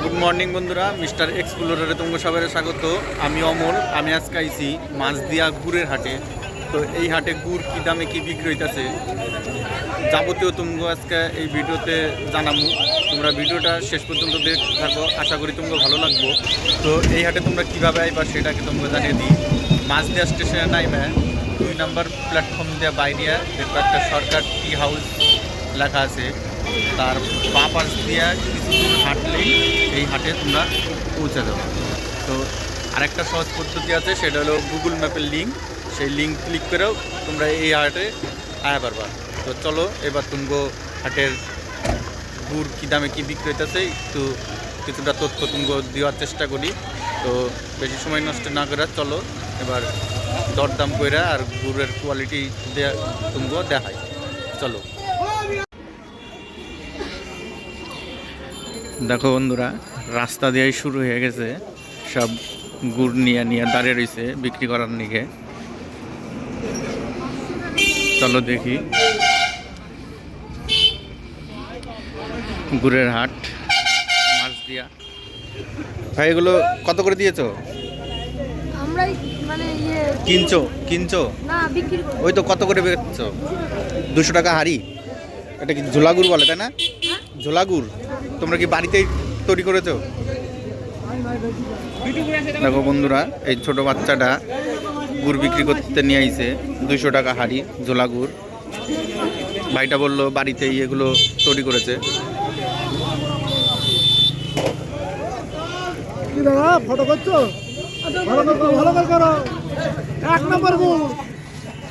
Good morning বন্ধুরা, mister এক্সপ্লোরারে তোমাকে সবাই স্বাগত। আমি অমল। আমি আজকে আইছি মাছদিয়া গুড়ের হাটে। তো এই হাটে গুড় কী দামে কী বিক্রি হইতেছে যাবতীয় তুমি আজকে এই ভিডিওতে জানাবো। তোমরা ভিডিওটা শেষ পর্যন্ত দেখতে থাকো, আশা করি তোমাকে ভালো লাগবো। তো এই হাটে তোমরা কীভাবে আইবা সেটাকে তোমাকে জানিয়ে দিই। মাছদিয়া স্টেশনে নাইমে 2 নম্বর প্ল্যাটফর্ম দিয়ে বাইরে দেখো একটা সরকার টি হাউস লেখা আছে। তার বাঁ পাশ দিয়ে কিছু দূর হাঁটলেই এই হাটে তোমরা পৌঁছে যাবে। তো আরেকটা সহজ পদ্ধতি আছে, সেটা হলো গুগল ম্যাপের লিঙ্ক। সেই লিঙ্ক ক্লিক করেও তোমরা এই হাটে আয়া পারবা। তো চলো এবার তুমগো হাটের গুড় কী দামে কী বিক্রি হইতেছে একটু কিছুটা তথ্য তুমগো দেওয়ার চেষ্টা করি। তো বেশি সময় নষ্ট না করে চলো এবার দরদাম কইরা আর গুড়ের কোয়ালিটি তুমগো দেখাই। চলো। দেখো বন্ধুরা, রাস্তা দিয়েই শুরু হয়ে গেছে, সব গুড় নিয়ে দাঁড়িয়ে রয়েছে বিক্রি করার নিকে। চলো দেখি গুড়ের হাট মাছদিয়া। ভাই এগুলো কত করে দিয়েছো? কিনছো না, বিক্রি করব। ওই তো কত করে বেচছো? 200 টাকা হাড়ি। এটা কি ঝোলা গুড় বলে, তাই না? ঝোলা গুড় তোমরা কি বাড়িতেই তৈরি করেছো? দেখো বন্ধুরা, এই ছোট বাচ্চাটা গুড় বিক্রি করতে নিয়ে আইছে 200 টাকা হাড়ি ঝোলা গুড়। ভাইটা বললো বাড়িতেই এগুলো তৈরি করেছে। ফটো করছো?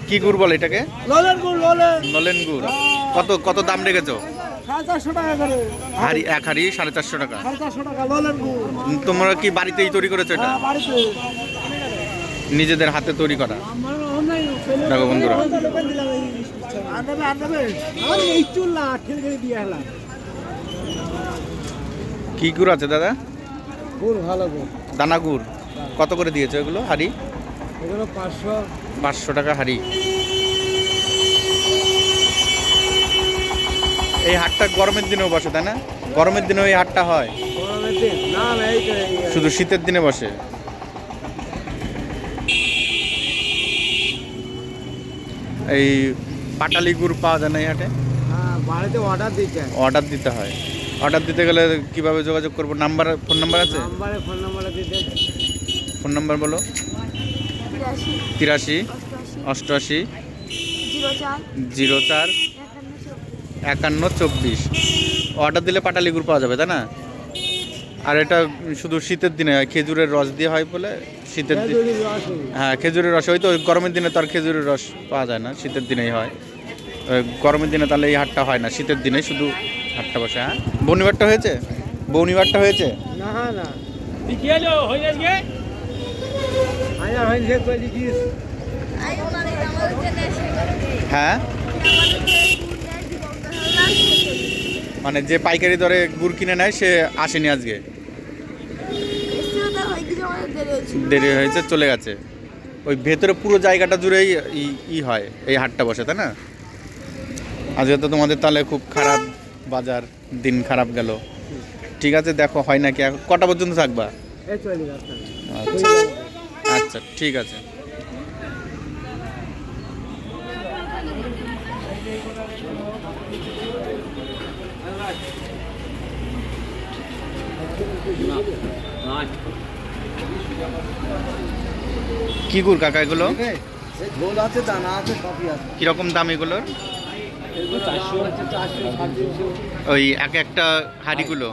কি গুড় বলে এটাকে? নলেন গুড়। কত কত দাম রেখেছো? 450 টাকা করে হাড়ি, এক হাড়ি 450 টাকা। 450 টাকা ললেন গুড়। তোমরা কি বাড়িতেই তৈরি করেছো এটা? বাড়িতে নিজেদের হাতে তৈরি করা। দেখো বন্ধুরা, কি গুড় আছে দাদা? গুড় ভালো গুড়, দানা গুড়। কত করে দিয়েছো এগুলো হাড়ি? এগুলো 500 টাকা হাড়ি। এই হাটটা গরমের দিনেও বসে, তাই না? গরমের দিনেও এই হাটটা হয়, শুধু শীতের দিনে বসে। এই পাটালি গুড় পাওয়া যায় না এই হাটে? বাড়িতে অর্ডার দিতে হয়। অর্ডার দিতে গেলে কিভাবে যোগাযোগ করবো? ফোন নাম্বার আছে? ফোন নাম্বার বলো। 83 88 04 51 24। অর্ডার দিলে পাটালি গুড় পাওয়া যাবে, তাই না? আর এটা শুধু শীতের দিনে হয়, খেজুরের রস দিয়ে হয় বলে শীতের দিনে। হ্যাঁ, খেজুরের রস। ওই তো গরমের দিনে তো আর খেজুরের রস পাওয়া যায় না, শীতের দিনেই হয়। গরমের দিনে তাহলে এই হাটটা হয় না, শীতের দিনে শুধু হাটটা বসে। হ্যাঁ, বনিবারটা হয়েছে? বনিবারটা হয়েছে? হ্যাঁ, মানে যে পাইকারি দরে গুড় কিনে নেয় সে আসেনি আজকে, দেরি হয়েছে, চলে গেছে। ওই ভেতরে পুরো জায়গাটা জুড়েই হয়, এই হাটটা বসে, তাই না? আজকে তো তোমাদের তাহলে খুব খারাপ বাজার, দিন খারাপ গেল। ঠিক আছে, দেখো হয় নাকি। কটা পর্যন্ত থাকবা? আচ্ছা আচ্ছা, ঠিক আছে। কি গুড় কাকা এগুলো? কিরকম দাম এগুলোর? ওই একটা হাঁড়িগুলো?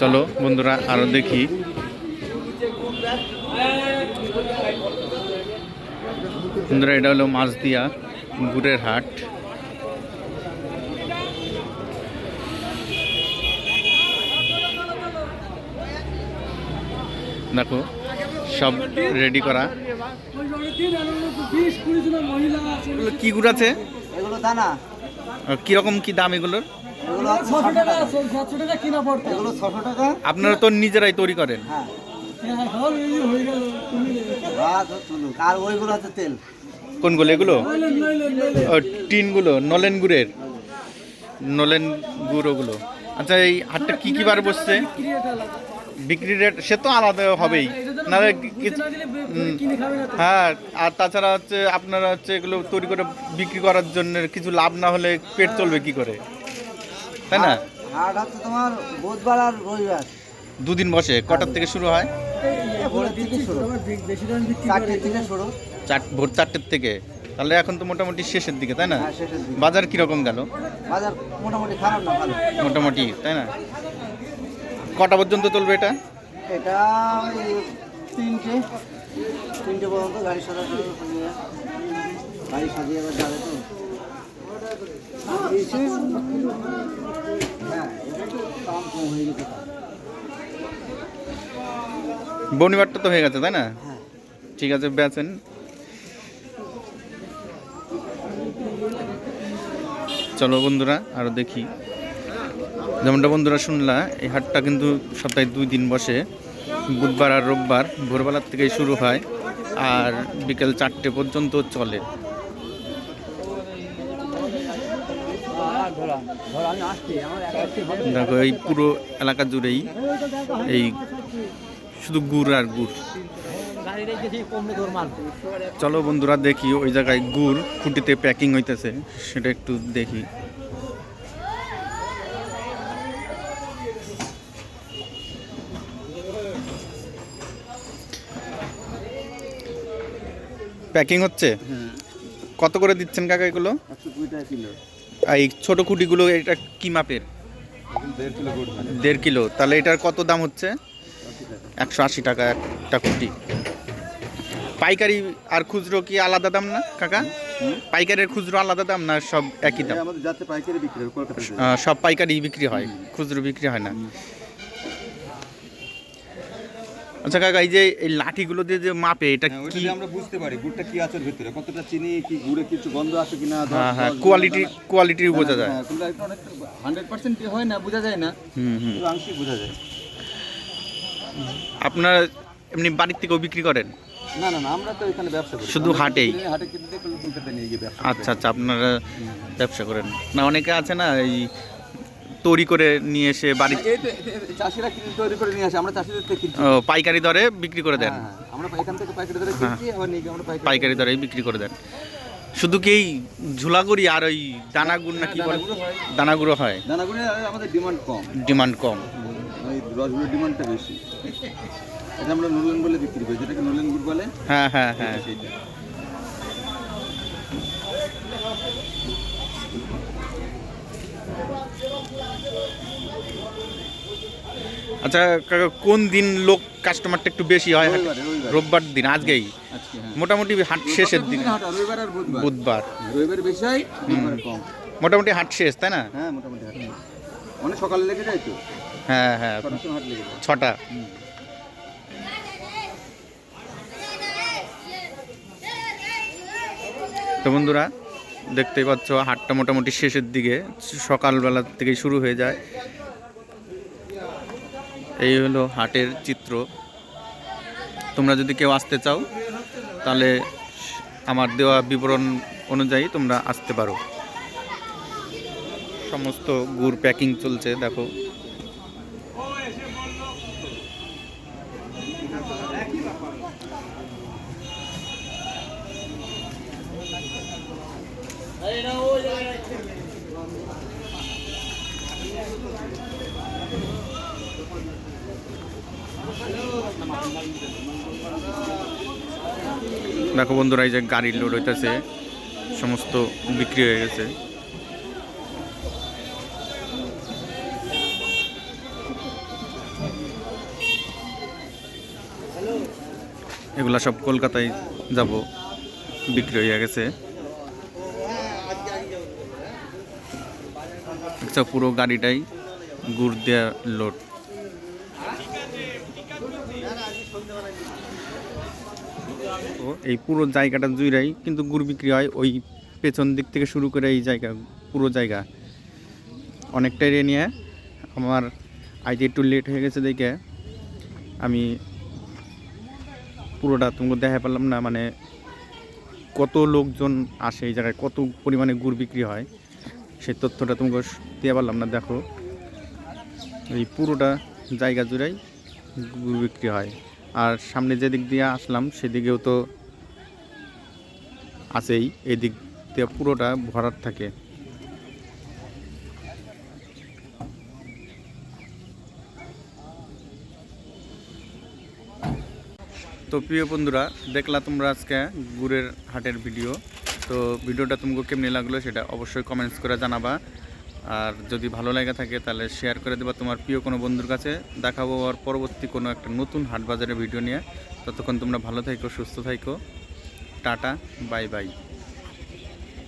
চলো বন্ধুরা আরো দেখি। বন্ধুরা, এটা হলো মাছদিয়া গুড়ের হাট। দেখো সব রেডি করা। কি গুড় আছে? কিরকম কি দাম এগুলোর? আপনারা তো নিজেরাই তৈরি করেন? আর ওইগুলো হচ্ছে তেল। কোনগুলো এগুলো? ও, টিনগুলো নলেন গুড়ের, নলেন গুড় ওগুলো। আচ্ছা, এই হাটটা কি কি বার বসছে? বিক্রি রেট সে তো আলাদা হবেই, না হ্যাঁ। আর তাছাড়া হচ্ছে আপনারা হচ্ছে এগুলো তৈরি করে বিক্রি করার জন্য কিছু লাভ না হলে পেট চলবে কি করে, তাই না? হাট হচ্ছে তোমার বুধবার আর রবিবার। দুদিন বসে। কটার থেকে শুরু হয়? ভোরের থেকে শুরু, 4টে থেকে শুরু। ভোর 4টের থেকে। তাহলে এখন তো মোটামুটি শেষের দিকে, তাই না? হ্যাঁ, শেষের দিকে। বাজার কিরকম গেল? বাজার মোটামুটি খারাপ না, ভালো। মোটামুটি, তাই না? কটা পর্যন্ত চলবে এটা? এটা ওই 3টে পর্যন্ত গাড়ি সাজিয়ে এবার যাবে তো। হ্যাঁ, এটা তো দাম কম হয়ে গেছে। বনিবারটা তো হয়ে গেছে, তাই না? হ্যাঁ। ঠিক আছে, বেচেন। চলো বন্ধুরা আরো দেখি। যেমনটা বন্ধুরা শুনলা, এই হাটটা কিন্তু সপ্তাহে 2 দিন বসে, বুধবার আর রোববার। ভোরবেলার থেকেই শুরু হয় আর বিকেল 4টে পর্যন্ত চলে। দেখো এই পুরো এলাকা জুড়েই এই শুধু গুড় আর গুড়। চলো বন্ধুরা দেখি, ওই জায়গায় গুড় খুঁটিতে প্যাকিং হইতেছে, সেটা একটু দেখি। প্যাকিং হচ্ছে। কত করে দিচ্ছেন কাকা এগুলো? 120 টাকা কিলো। এই ছোট খুঁটিগুলো এটা কি মাপের? 1.5 কিলো গুড়। 1.5 কিলো। তাহলে এটার কত দাম হচ্ছে? 180 টাকা একটা খুঁটি। পাইকারি আর খুচরো কি আলাদা দাম না কাকা? পাইকারের খুচরো আলাদা দাম না সব একই দাম? আমাদের যাতে পাইকারি বিক্রি হয় কলকাতায়। সব পাইকারি বিক্রি হয়, খুচরো বিক্রি হয় না। আচ্ছা কাকা, এই যে এই লাঠিগুলো দিয়ে যে মাপে, এটা কি আমরা বুঝতে পারি গুড়টা কি আছে ভিতরে, কতটা চিনি, কি গুড়ে কিছু গন্ধ আছে কিনা। হ্যাঁ হ্যাঁ, কোয়ালিটি বোঝা যায়। কিন্তু অনেক 100% হয় না, বোঝা যায় না। আংশিক বোঝা যায়। আপনারা এমনি বাড়ির থেকেও বিক্রি করেন? না না না, আমরা তো এখানে ব্যবসা করি, শুধু হাটেই? হাটে কিনতে কলকাতা নিয়ে গিয়ে ব্যবসা। আচ্ছা আচ্ছা, আপনারা ব্যবসা করেন না? অনেকে আছে না এই তৈরি করে নিয়ে এসে বাড়ি, এই তো চাষিরা কিনে তৈরি করে নিয়ে আসে, আমরা চাষিদের থেকে কিনছি। পাইকারি দরে বিক্রি করে দেন? হ্যাঁ, আমরা এখান থেকে পাইকারি দরে কিনছি, আবার নিয়ে গিয়ে আমরা পাইকারি দরে বিক্রি করে দেন। শুধু কি এই ঝুলাগুড়ি আর ওই দানাগুড় না কি বলে? দানাগুড়ো হয়। দানাগুড়ি আমাদের ডিমান্ড কম। ডিমান্ড কম। ওই রসগুলোর ডিমান্ডটা বেশি। এটা আমরা নলেন বলে বিক্রি করি, যেটাকে নলেন গুড় বলে। হ্যাঁ হ্যাঁ হ্যাঁ। সেইটা। আচ্ছা কাকা, কোন দিন লোক কাস্টমারটা একটু বেশি হয়? রবিবার। রোববার দিন, আজকেই আজকে হ্যাঁ। মোটামুটি হাট শেষের দিন। রবিবার আর বুধবার। বুধবার। রবিবার বেশি হয়, বুধবার কম। মোটামুটি হাট শেষ, তাই না? হ্যাঁ, মোটামুটি হাট। অনেক সকালে লেগে যায় তো। হ্যাঁ হ্যাঁ, 6টার সময় হাট লেগে যায়। 6টা। তো বন্ধুরা দেখতেই পাচ্ছ, হাটটা মোটামুটি শেষের দিকে, সকালবেলা থেকেই শুরু হয়ে যায়। এই হলো হাটের চিত্র। তোমরা যদি কেউ আসতে চাও তাহলে আমার দেওয়া বিবরণ অনুযায়ী তোমরা আসতে পারো। সমস্ত গুড় প্যাকিং চলছে, দেখো। দেখো বন্ধুরা, এই যে গাড়ির লোড হইতেছে, সমস্ত বিক্রি হয়ে গেছে। এগুলা সব কলকাতায় যাব, বিক্রি হয়ে গেছে। আচ্ছা, পুরো গাড়িটাই গুড় দেওয়া লোড। এই পুরো জায়গাটা জুড়েই কিন্তু গুড় বিক্রি হয়। ওই পেছন দিক থেকে শুরু করে এই জায়গা, পুরো জায়গা অনেকটাই নিয়ে। আমার আইতে একটু লেট হয়ে গেছে দেখে আমি পুরোটা তোমাকে দেখা পেলাম না, মানে কত লোকজন আসে এই জায়গায়, কত পরিমাণে গুড় বিক্রি হয় সেই তথ্যটা তোমাকে দিয়ে পারলাম না। দেখো এই পুরোটা জায়গা জুড়েই গুড় বিক্রি হয়। আর সামনে যেদিক দিয়ে আসলাম সেদিকেও তো আছেই, এই দিক দিয়ে পুরোটা ভরাট থাকে। তো প্রিয় বন্ধুরা, দেখলা তোমরা আজকে গুড়ের হাটের ভিডিও। তো ভিডিওটা তোমাকে কেমনি লাগলো সেটা অবশ্যই কমেন্টস করে জানাবা। আর যদি ভালো লাগে থাকে তাহলে শেয়ার করে দেবা তোমার প্রিয় কোনো বন্ধুর কাছে। দেখাবো আর পরবর্তী কোনো একটা নতুন হাট বাজারের ভিডিও নিয়ে। ততক্ষণ তোমরা ভালো থাকো, সুস্থ থাকো। Tata, bye bye.